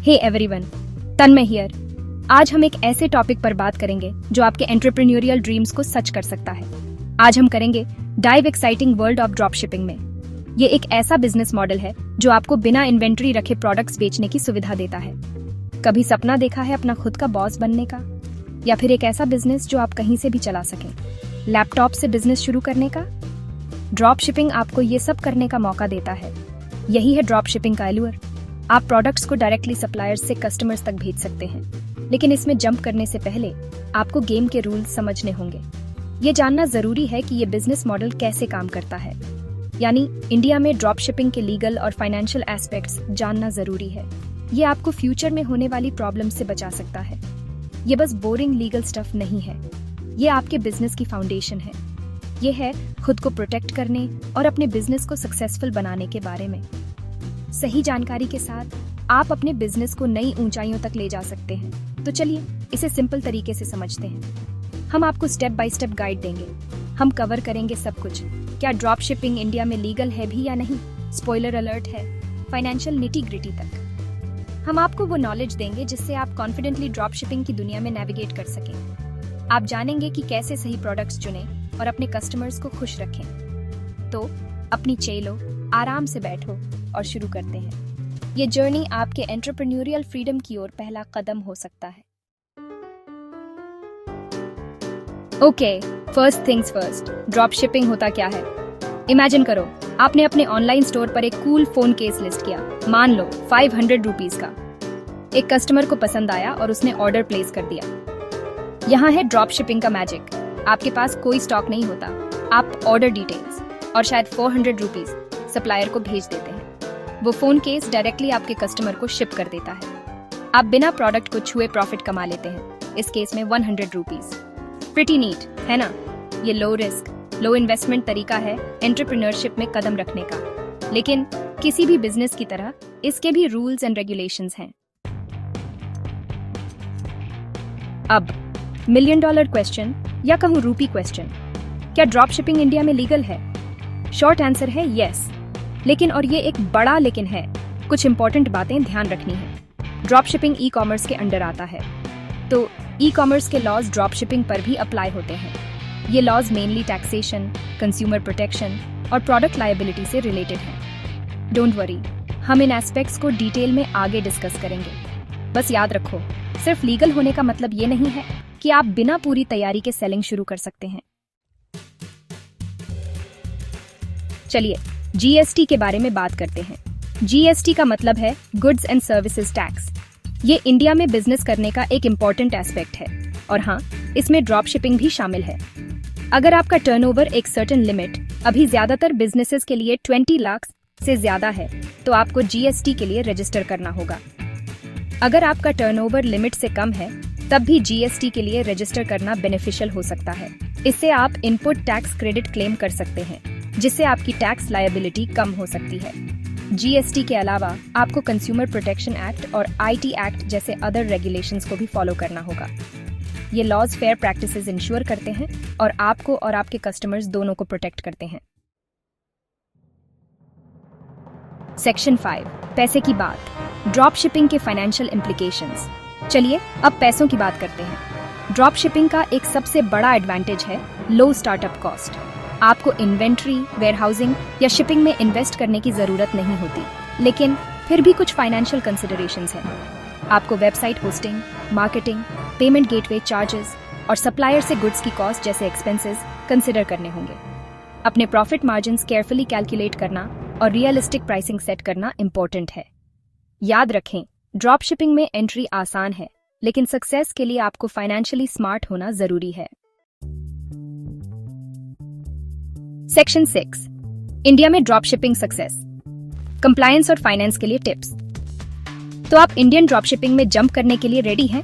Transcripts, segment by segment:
Hey everyone, Tanmay here. आज हम एक ऐसे टॉपिक पर बात करेंगे जो आपके एंटरप्रेन्योरियल ड्रीम्स को सच कर सकता है। आज हम करेंगे dive exciting world of drop shipping में। ये एक ऐसा बिजनेस मॉडल है जो आपको बिना इन्वेंट्री रखे प्रोडक्ट्स बेचने की सुविधा देता है। कभी सपना देखा है अपना खुद का बॉस बनने का, या फिर एक ऐसा बिजनेस जो आप कहीं से भी चला सकें, लैपटॉप से बिजनेस शुरू करने का? ड्रॉप शिपिंग आपको ये सब करने का मौका देता है। यही है ड्रॉप शिपिंग का एल्यूर। आप प्रोडक्ट्स को डायरेक्टली सप्लायर्स से कस्टमर्स तक भेज सकते हैं, लेकिन इसमें जंप करने से पहले आपको गेम के रूल्स समझने होंगे। ये जानना जरूरी है कि ये बिजनेस मॉडल कैसे काम करता है, यानी इंडिया में ड्रॉप शिपिंग के लीगल और फाइनेंशियल एस्पेक्ट्स जानना जरूरी है। ये आपको फ्यूचर में होने वाली प्रॉब्लम से बचा सकता है। ये बस बोरिंग लीगल स्टफ नहीं है, ये आपके बिजनेस की फाउंडेशन है। ये है खुद को प्रोटेक्ट करने और अपने बिजनेस को सक्सेसफुल बनाने के बारे में। सही जानकारी के साथ आप अपने बिजनेस को नई ऊंचाइयों तक ले जा सकते हैं। तो चलिए इसे सिंपल तरीके से समझते हैं। हम आपको स्टेप बाय स्टेप गाइड देंगे। हम कवर करेंगे सब कुछ। क्या ड्रॉप शिपिंग इंडिया में लीगल है भी या नहीं, स्पॉइलर अलर्ट है, फाइनेंशियल निटी ग्रिटी तक। हम आपको वो नॉलेज देंगे जिससे आप कॉन्फिडेंटली ड्रॉप शिपिंग की दुनिया में नेविगेट कर सकें। आप जानेंगे कि कैसे सही प्रोडक्ट्स चुनें और अपने कस्टमर्स को खुश रखें। तो अपनी चेलो, आराम से बैठो और शुरू करते हैं। ये जर्नी आपके एंटरप्रेन्योरियल फ्रीडम की ओर पहला कदम हो सकता है। Okay, first things first, drop shipping होता क्या है? इमेजिन करो, आपने अपने ऑनलाइन स्टोर पर एक कूल फोन केस लिस्ट किया, मान लो 500 रुपीज का। एक कस्टमर को पसंद आया और उसने ऑर्डर प्लेस कर दिया। यहाँ है ड्रॉप शिपिंग का मैजिक। आपके पास कोई स्टॉक नहीं होता, आप ऑर्डर डिटेल्स और शायद 400 रुपीज सप्लायर को भेज देते हैं। वो फोन केस डायरेक्टली आपके कस्टमर को शिप कर देता है। आप बिना प्रोडक्ट को छुए प्रॉफिट कमा लेते हैं, इस केस में 100 रुपीज। प्रिटी नीट है ना? ये लो रिस्क, लो इन्वेस्टमेंट तरीका है एंटरप्रेन्योरशिप में कदम रखने का। लेकिन किसी भी बिजनेस की तरह इसके भी रूल्स एंड रेगुलेशंस हैं। अब $1,000,000 क्वेश्चन, या कहूँ रूपी क्वेश्चन, क्या ड्रॉप शिपिंग इंडिया में लीगल है? शॉर्ट आंसर है यस, लेकिन, और ये एक बड़ा लेकिन है, कुछ इंपॉर्टेंट बातें ध्यान रखनी है। ड्रॉप शिपिंग ई कॉमर्स के अंडर आता है, तो ई कॉमर्स के लॉज ड्रॉप शिपिंग पर भी अप्लाई होते हैं। ये laws mainly taxation, consumer protection और प्रोडक्ट लायबिलिटी से रिलेटेड हैं। डोंट वरी, हम इन एस्पेक्ट्स को डिटेल में आगे डिस्कस करेंगे। बस याद रखो, सिर्फ लीगल होने का मतलब ये नहीं है कि आप बिना पूरी तैयारी के सेलिंग शुरू कर सकते हैं। चलिए जीएसटी के बारे में बात करते हैं। जीएसटी का मतलब है गुड्स एंड सर्विसेज टैक्स। ये इंडिया में बिजनेस करने का एक इम्पॉर्टेंट एस्पेक्ट है, और हाँ, इसमें ड्रॉप शिपिंग भी शामिल है। अगर आपका टर्नओवर एक सर्टेन लिमिट, अभी ज्यादातर बिजनेसेस के लिए 20 लाख से ज्यादा है, तो आपको जीएसटी के लिए रजिस्टर करना होगा। अगर आपका टर्नओवर लिमिट से कम है, तब भी जीएसटी के लिए रजिस्टर करना बेनिफिशियल हो सकता है। इससे आप इनपुट टैक्स क्रेडिट क्लेम कर सकते हैं, जिससे आपकी टैक्स लायबिलिटी कम हो सकती है। जीएसटी के अलावा आपको कंज्यूमर प्रोटेक्शन एक्ट और आईटी एक्ट जैसे अदर रेगुलेशंस को भी फॉलो करना होगा। ये लॉज फेयर प्रैक्टिसेस इंश्योर करते हैं और आपको और आपके कस्टमर्स दोनों को प्रोटेक्ट करते हैं। सेक्शन 5, पैसे की बात, ड्रॉप शिपिंग के फाइनेंशियल इम्प्लीकेशंस। चलिए अब पैसों की बात करते हैं। ड्रॉप शिपिंग का एक सबसे बड़ा एडवांटेज है लो स्टार्टअप कॉस्ट। आपको इन्वेंट्री, वेयरहाउसिंग या शिपिंग में इन्वेस्ट करने की जरूरत नहीं होती, लेकिन फिर भी कुछ फाइनेंशियल कंसिडरेशंस हैं। आपको website hosting, marketing, payment gateway charges और सप्लायर से गुड्स की कॉस्ट जैसे एक्सपेंसेस कंसिडर करने होंगे। अपने प्रॉफिट मार्जिन्स केयरफुली कैलकुलेट करना और रियलिस्टिक प्राइसिंग सेट करना इंपॉर्टेंट है। याद रखें, ड्रॉप शिपिंग में एंट्री आसान है, लेकिन सक्सेस के लिए आपको फाइनेंशियली स्मार्ट होना जरूरी है। सेक्शन 6, इंडिया में ड्रॉप शिपिंग सक्सेस, कंप्लायंस और फाइनेंस के लिए टिप्स। तो आप इंडियन ड्रॉप शिपिंग में जंप करने के लिए रेडी हैं?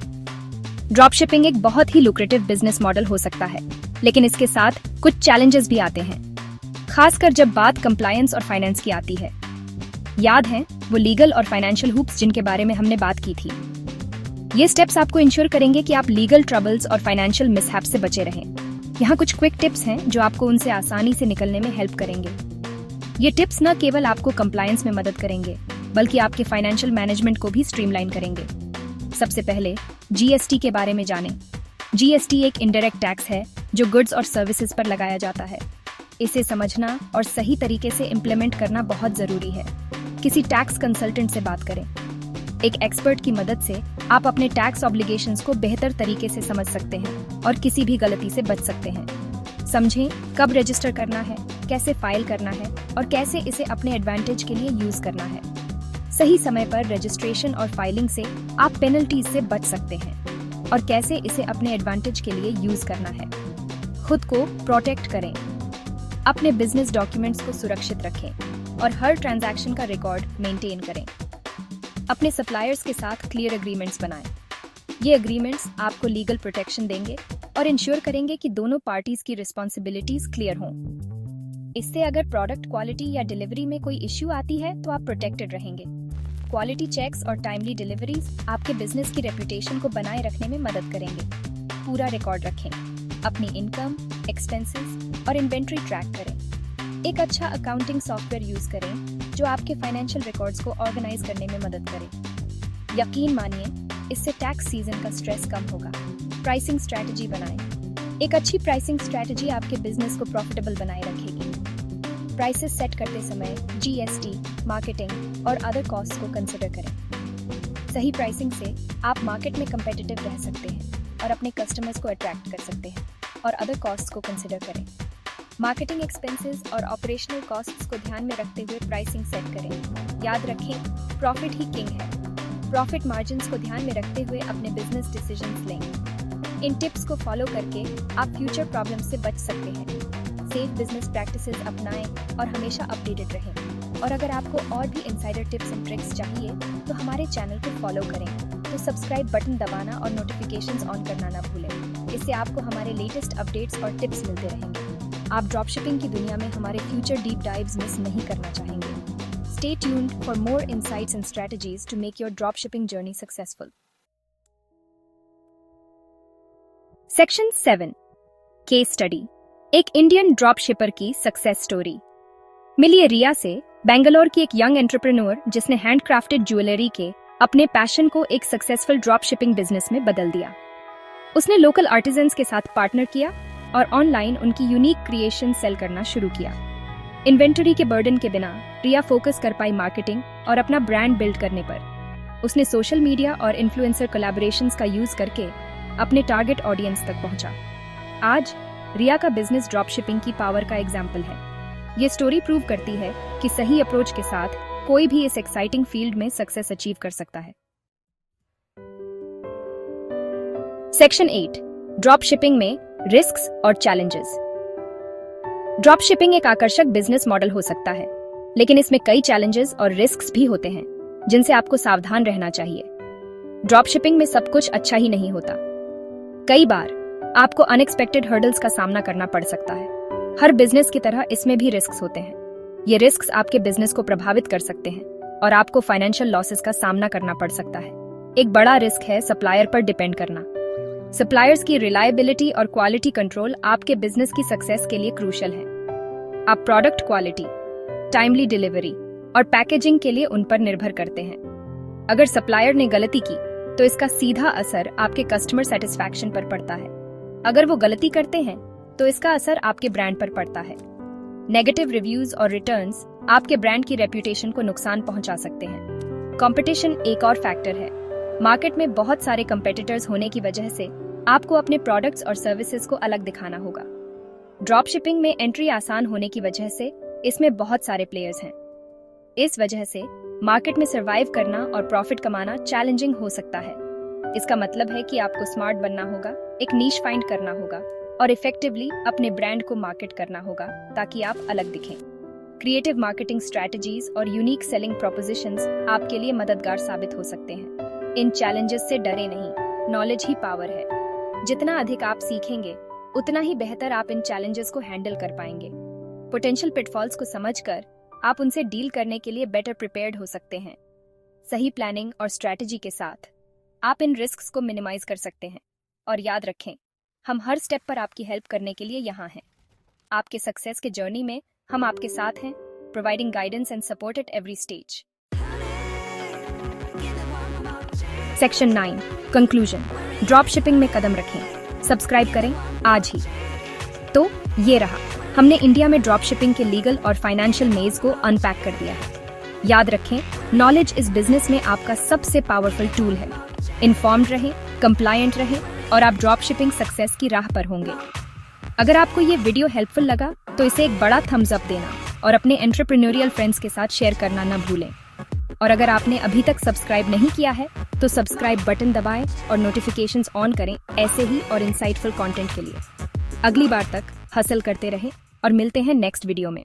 ड्रॉप शिपिंग एक बहुत ही लुक्रेटिव बिजनेस मॉडल हो सकता है, लेकिन इसके साथ कुछ चैलेंजेस भी आते हैं, खासकर जब बात कंप्लायंस और फाइनेंस की आती है। याद है वो लीगल और फाइनेंशियल हुप्स जिनके बारे में हमने बात की थी? ये स्टेप्स आपको इंश्योर करेंगे कि आप लीगल ट्रबल्स और फाइनेंशियल मिसहैप से बचे रहें। यहाँ कुछ क्विक टिप्स हैं जो आपको उनसे आसानी से निकलने में हेल्प करेंगे। ये टिप्स न केवल आपको कंप्लायंस में मदद करेंगे, बल्कि आपके फाइनेंशियल मैनेजमेंट को भी स्ट्रीमलाइन करेंगे। सबसे पहले जीएसटी के बारे में जानें। जीएसटी एक इनडायरेक्ट टैक्स है जो गुड्स और सर्विसेज पर लगाया जाता है। इसे समझना और सही तरीके से इम्प्लीमेंट करना बहुत जरूरी है। किसी टैक्स कंसल्टेंट से बात करें। एक एक्सपर्ट की मदद से आप अपने टैक्स ऑब्लिगेशंस को बेहतर तरीके से समझ सकते हैं और किसी भी गलती से बच सकते हैं। समझें कब रजिस्टर करना है, कैसे फाइल करना है और कैसे इसे अपने एडवांटेज के लिए यूज करना है। सही समय पर रजिस्ट्रेशन और फाइलिंग से आप पेनल्टीज से बच सकते हैं और कैसे इसे अपने एडवांटेज के लिए यूज करना है। खुद को प्रोटेक्ट करें। अपने बिजनेस डॉक्यूमेंट्स को सुरक्षित रखें और हर ट्रांजैक्शन का रिकॉर्ड मेंटेन करें। अपने सप्लायर्स के साथ क्लियर एग्रीमेंट्स बनाएं। ये एग्रीमेंट्स आपको लीगल प्रोटेक्शन देंगे और इंश्योर करेंगे कि दोनों पार्टीज की रिस्पॉन्सिबिलिटीज क्लियर हों। इससे अगर प्रोडक्ट क्वालिटी या डिलीवरी में कोई इश्यू आती है तो आप प्रोटेक्टेड रहेंगे। क्वालिटी चेक्स और टाइमली डिलीवरीज आपके बिजनेस की रेपुटेशन को बनाए रखने में मदद करेंगे। पूरा रिकॉर्ड रखें। अपनी इनकम, एक्सपेंसेस और इन्वेंट्री ट्रैक करें। एक अच्छा अकाउंटिंग सॉफ्टवेयर यूज करें जो आपके फाइनेंशियल रिकॉर्ड्स को ऑर्गेनाइज करने में मदद करे। यकीन मानिए, इससे टैक्स सीजन का स्ट्रेस कम होगा। प्राइसिंग स्ट्रैटेजी बनाएं। एक अच्छी प्राइसिंग स्ट्रैटेजी आपके बिजनेस को प्रॉफिटेबल बनाए रखेगी। प्राइसेस सेट करते समय जीएसटी, मार्केटिंग और अदर कॉस्ट्स को कंसिडर करें। सही प्राइसिंग से आप मार्केट में कंपेटिटिव रह सकते हैं और अपने कस्टमर्स को अट्रैक्ट कर सकते हैं। और अदर कॉस्ट्स को कंसिडर करें। मार्केटिंग एक्सपेंसेस और ऑपरेशनल कॉस्ट्स को ध्यान में रखते हुए प्राइसिंग सेट करें। याद रखें, प्रॉफिट ही किंग है। प्रॉफिट मार्जिन्स को ध्यान में रखते हुए अपने बिजनेस डिसीजंस लें। इन टिप्स को फॉलो करके आप फ्यूचर प्रॉब्लम्स से बच सकते हैं। सेफ बिजनेस प्रैक्टिसेस अपनाएं और हमेशा अपडेटेड रहें। और अगर आपको और भी इनसाइडर टिप्स एंड ट्रिक्स चाहिए तो हमारे चैनल को फॉलो करें। तो सब्सक्राइब बटन दबाना और नोटिफिकेशंस ऑन करना ना भूलें। इससे आपको हमारे लेटेस्ट अपडेट्स और टिप्स मिलते रहेंगे। आप ड्रॉपशिपिंग की दुनिया में हमारे फ्यूचर डीप डाइव्स मिस नहीं करना चाहेंगे। Stay tuned for more insights and strategies to make your dropshipping journey successful. Section 7. Case Study. एक इंडियन ड्रॉप शिपर की सक्सेस स्टोरी। मिली रिया से, बेंगलोर की एक यंग एंटरप्रेन्योर जिसने हैंडक्राफ्टेड ज्वेलरी के अपने पैशन को एक सक्सेसफुल ड्रॉप शिपिंग बिजनेस में बदल दिया। उसने लोकल आर्टिजन्स के साथ पार्टनर किया और ऑनलाइन उनकी यूनिक क्रिएशन सेल करना शुरू किया। इन्वेंटरी के बर्डन के बिना रिया फोकस कर पाई मार्केटिंग और अपना ब्रांड बिल्ड करने पर। उसने सोशल मीडिया और इन्फ्लुएंसर कोलैबोरेशंस का यूज करके अपने टारगेट ऑडियंस तक पहुंचा। आज रिया का बिजनेस ड्रॉप शिपिंग की पावर का एग्जाम्पल है। ये स्टोरी प्रूव करती है कि सही अप्रोच के साथ कोई भी इस एक्साइटिंग फील्ड में सक्सेस अचीव कर सकता है। सेक्शन 8. ड्रॉप शिपिंग में रिस्क्स और चैलेंजेस। ड्रॉप शिपिंग एक आकर्षक बिजनेस मॉडल हो सकता है, लेकिन इसमें कई चैलेंजेस और रिस्क्स भी होते हैं जिनसे आपको सावधान रहना चाहिए। ड्रॉप शिपिंग में सब कुछ अच्छा ही नहीं होता। कई बार आपको अनएक्सपेक्टेड हर्डल्स का सामना करना पड़ सकता है। हर बिजनेस की तरह इसमें भी रिस्क्स होते हैं। ये रिस्क्स आपके बिजनेस को प्रभावित कर सकते हैं और आपको फाइनेंशियल लॉसेस का सामना करना पड़ सकता है। एक बड़ा रिस्क है सप्लायर पर डिपेंड करना। सप्लायर्स की रिलायबिलिटी और क्वालिटी कंट्रोल आपके बिजनेस की सक्सेस के लिए क्रूशियल है। आप प्रोडक्ट क्वालिटी, टाइमली डिलीवरी और पैकेजिंग के लिए उन पर निर्भर करते हैं। अगर सप्लायर ने गलती की तो इसका सीधा असर आपके कस्टमर सेटिस्फैक्शन पर पड़ता है। अगर वो गलती करते हैं तो इसका असर आपके ब्रांड पर पड़ता है। नेगेटिव रिव्यूज और रिटर्न्स आपके ब्रांड की रेप्यूटेशन को नुकसान पहुंचा सकते हैं। कंपटीशन एक और फैक्टर है। मार्केट में बहुत सारे कंपेटिटर्स होने की वजह से आपको अपने प्रोडक्ट्स और सर्विसेज को अलग दिखाना होगा। ड्रॉप शिपिंग में एंट्री आसान होने की वजह से इसमें बहुत सारे प्लेयर्स हैं। इस वजह से मार्केट में सर्वाइव करना और प्रॉफिट कमाना चैलेंजिंग हो सकता है। इसका मतलब है कि आपको स्मार्ट बनना होगा, एक नीश फाइंड करना होगा और इफेक्टिवली अपने ब्रांड को मार्केट करना होगा ताकि आप अलग दिखें। क्रिएटिव मार्केटिंग स्ट्रैटेजीज और यूनिक सेलिंग प्रोपोजिशंस आपके लिए मददगार साबित हो सकते हैं। इन चैलेंजेस से डरे नहीं, नॉलेज ही पावर है। जितना अधिक आप सीखेंगे उतना ही बेहतर आप इन चैलेंजेस को हैंडल कर पाएंगे। पोटेंशियल पिटफॉल्स को समझकर आप उनसे डील करने के लिए बेटर प्रिपेयर्ड हो सकते हैं। सही प्लानिंग और स्ट्रैटेजी के साथ आप इन रिस्क्स को मिनिमाइज कर सकते हैं। और याद रखें, हम हर स्टेप पर आपकी हेल्प करने के लिए यहाँ हैं। आपके सक्सेस के जर्नी में हम आपके साथ हैं, providing guidance and support at every stage. Section 9 conclusion, drop shipping में कदम रखें। सब्सक्राइब करें आज ही। तो ये रहा, हमने इंडिया में ड्रॉप शिपिंग के लीगल और फाइनेंशियल मेज को अनपैक कर दिया है। याद रखें, नॉलेज इस बिजनेस में आपका सबसे पावरफुल टूल है। इन्फॉर्म्ड रहें, कंप्लायंट रहें और आप ड्रॉप शिपिंग सक्सेस की राह पर होंगे। अगर आपको ये वीडियो हेल्पफुल लगा तो इसे एक बड़ा थम्स अप देना और अपने एंटरप्रेन्योरियल फ्रेंड्स के साथ शेयर करना न भूलें। और अगर आपने अभी तक सब्सक्राइब नहीं किया है तो सब्सक्राइब बटन दबाएं और नोटिफिकेशंस ऑन करें ऐसे ही और इंसाइटफुल कंटेंट के लिए। अगली बार तक हसल करते रहें और मिलते हैं नेक्स्ट वीडियो में।